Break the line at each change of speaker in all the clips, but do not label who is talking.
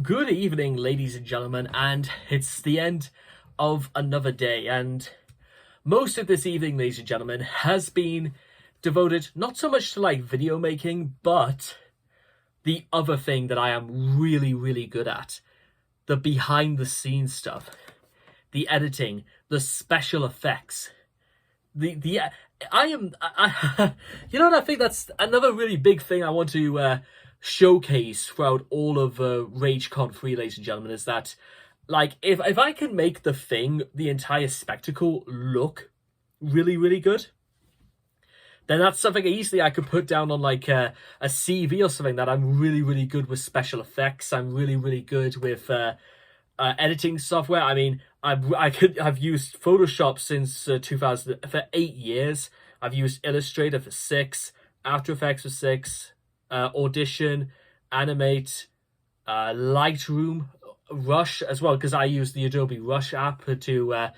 Good evening, ladies and gentlemen, and it's the end of another day, and most of this evening, ladies and gentlemen, has been devoted not so much to like video making, but the other thing that I am really, really good at, the behind the scenes stuff, the editing, the special effects, the I am you know what, I think that's another really big thing I want to showcase throughout all of RageCon 3, ladies and gentlemen, is that like if I can make the entire spectacle look really, really good, then that's something easily I could put down on like a CV or something, that I'm really, really good with special effects. I'm really, really good with editing software. I mean, I've used Photoshop since 2000 for 8 years. I've used Illustrator for 6, After Effects for 6, Audition, Animate, Lightroom, Rush as well, because I use the Adobe Rush app to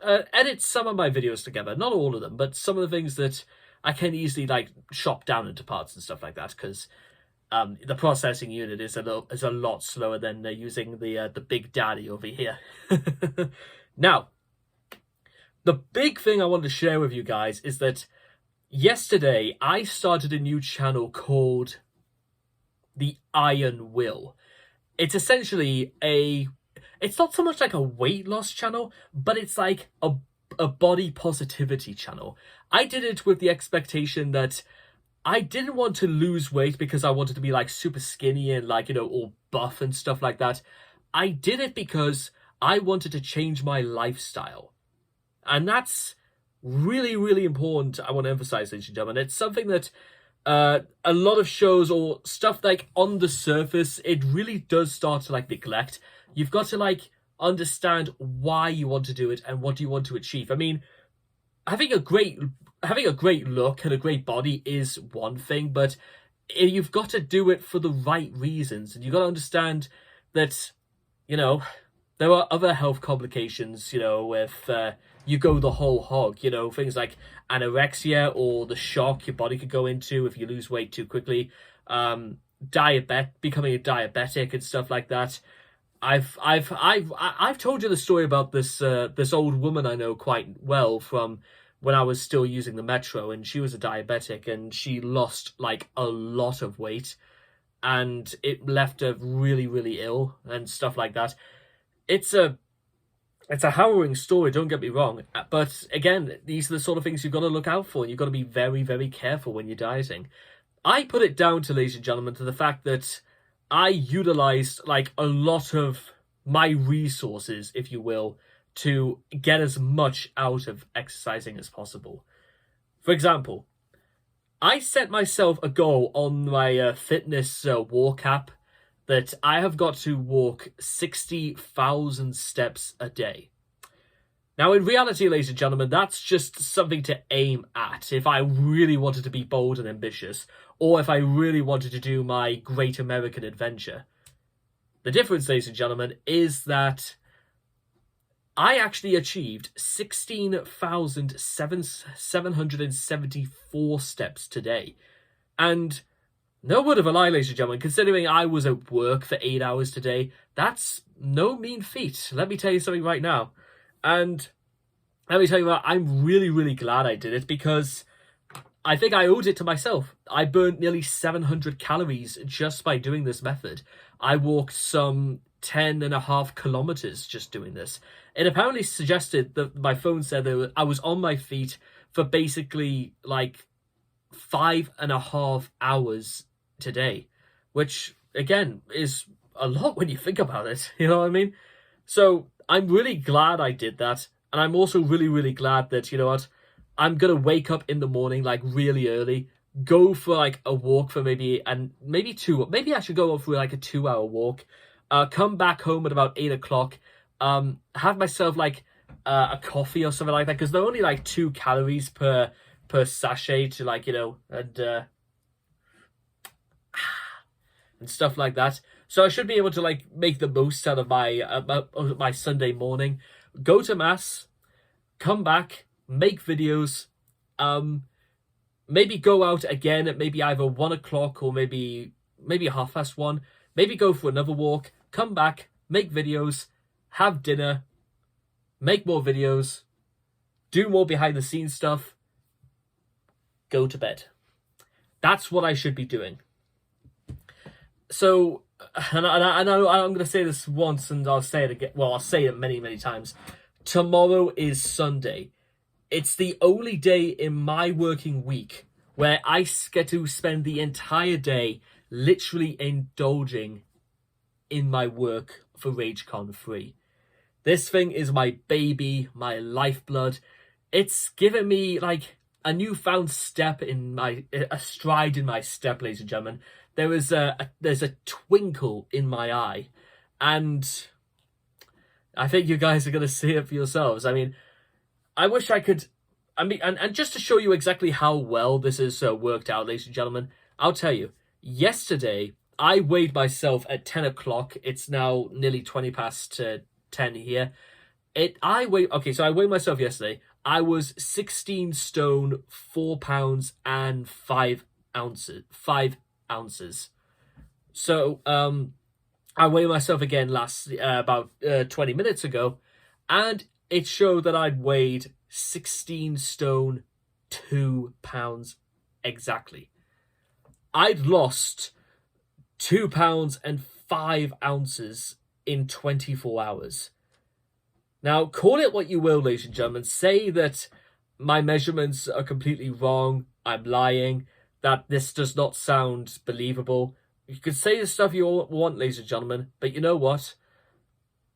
edit some of my videos together. Not all of them, but some of the things that I can easily like chop down into parts and stuff like that, because the processing unit is a lot slower than using the Big Daddy over here. Now, the big thing I wanted to share with you guys is that yesterday I started a new channel called The Iron Will. It's essentially it's not so much like a weight loss channel, but it's like a body positivity channel. I did it with the expectation that I didn't want to lose weight because I wanted to be like super skinny and like, all buff and stuff like that. I did it because I wanted to change my lifestyle. And that's really, really important. I want to emphasize, ladies and gentlemen. It's something that a lot of shows or stuff like on the surface, it really does start to like neglect. You've got to like understand why you want to do it and what you want to achieve. I mean, having a great look and a great body is one thing, but you've got to do it for the right reasons, and you've got to understand that there are other health complications, if you go the whole hog, things like anorexia or the shock your body could go into if you lose weight too quickly, becoming a diabetic and stuff like that. I've told you the story about this old woman I know quite well from when I was still using the Metro, and she was a diabetic and she lost like a lot of weight, and it left her really, really ill and stuff like that. It's a harrowing story, don't get me wrong, but again, these are the sort of things you've got to look out for, and you've got to be very, very careful when you're dieting. I put it down to, ladies and gentlemen, to the fact that I utilized like a lot of my resources, if you will, to get as much out of exercising as possible. For example, I set myself a goal on my fitness walk app that I have got to walk 60,000 steps a day. Now, in reality, ladies and gentlemen, that's just something to aim at if I really wanted to be bold and ambitious, or if I really wanted to do my great American adventure. The difference, ladies and gentlemen, is that I actually achieved 16,774 steps today. And no word of a lie, ladies and gentlemen, considering I was at work for 8 hours today, that's no mean feat. Let me tell you something right now. And let me tell you what, I'm really, really glad I did it, because I think I owed it to myself. I burned nearly 700 calories just by doing this method. I walked some 10.5 kilometers just doing this. It apparently suggested that my phone said that I was on my feet for basically like 5.5 hours today, which again is a lot when you think about it. You know what I mean? So I'm really glad I did that. And I'm also really, really glad that, I'm going to wake up in the morning, like really early, go for like a walk for maybe I should go for like a 2-hour walk, come back home at about 8 o'clock, have myself like a coffee or something like that, because they're only like 2 calories per sachet to like, and stuff like that. So I should be able to like make the most out of my Sunday morning, go to mass, come back, make videos, maybe go out again at maybe either 1 o'clock or maybe 1:30, maybe go for another walk, come back, make videos, have dinner, make more videos, do more behind the scenes stuff, go to bed. That's what I should be doing. So, and I'm going to say this once and I'll say it again. Well, I'll say it many, many times. Tomorrow is Sunday. It's the only day in my working week where I get to spend the entire day literally indulging in my work for RageCon 3. This thing is my baby, my lifeblood. It's given me like a newfound step in a stride in my step, ladies and gentlemen. There's a twinkle in my eye, and I think you guys are going to see it for yourselves. I mean, I wish I could... and just to show you exactly how well this is worked out, ladies and gentlemen, I'll tell you. Yesterday, I weighed myself at 10 o'clock. It's now nearly 20 past 10 here. I weighed myself yesterday. I was 16 stone, 4 pounds, and 5 ounces. So, I weighed myself again about 20 minutes ago, and it showed that I'd weighed 16 stone, 2 pounds exactly. I'd lost 2 pounds and 5 ounces in 24 hours. Now, call it what you will, ladies and gentlemen. Say that my measurements are completely wrong, I'm lying, that this does not sound believable. You could say the stuff you want, ladies and gentlemen, but you know what?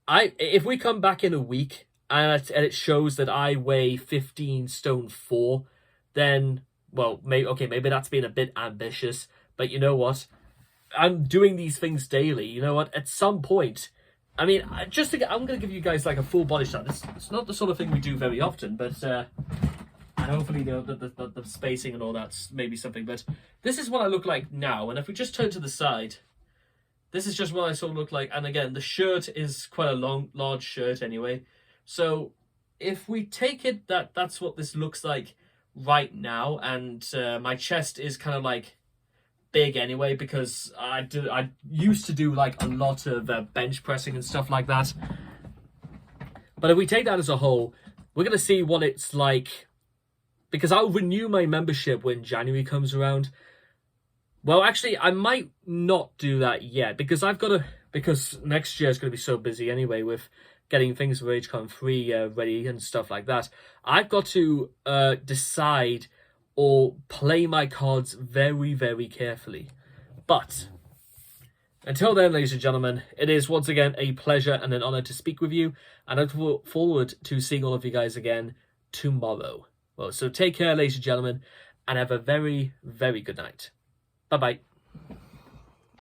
If we come back in a week and it shows that I weigh 15 stone 4, then, well, maybe that's being a bit ambitious, but you know what? I'm doing these things daily. You know what? At some point, I mean, I'm going to give you guys like a full body shot. It's not the sort of thing we do very often, but and hopefully the spacing and all that's maybe something. But this is what I look like now, and if we just turn to the side, this is just what I sort of look like. And again, the shirt is quite a large shirt anyway. So if we take it that's what this looks like right now, and my chest is kind of like big anyway because I used to do like a lot of bench pressing and stuff like that. But if we take that as a whole, we're going to see what it's like, because I'll renew my membership when January comes around. Well, actually, I might not do that yet because because next year is going to be so busy anyway with getting things for RageCon 3 ready and stuff like that. I've got to decide or play my cards very, very carefully. But until then, ladies and gentlemen, it is once again a pleasure and an honor to speak with you, and I look forward to seeing all of you guys again tomorrow. Well, so take care, ladies and gentlemen, and have a very, very good night. Bye-bye.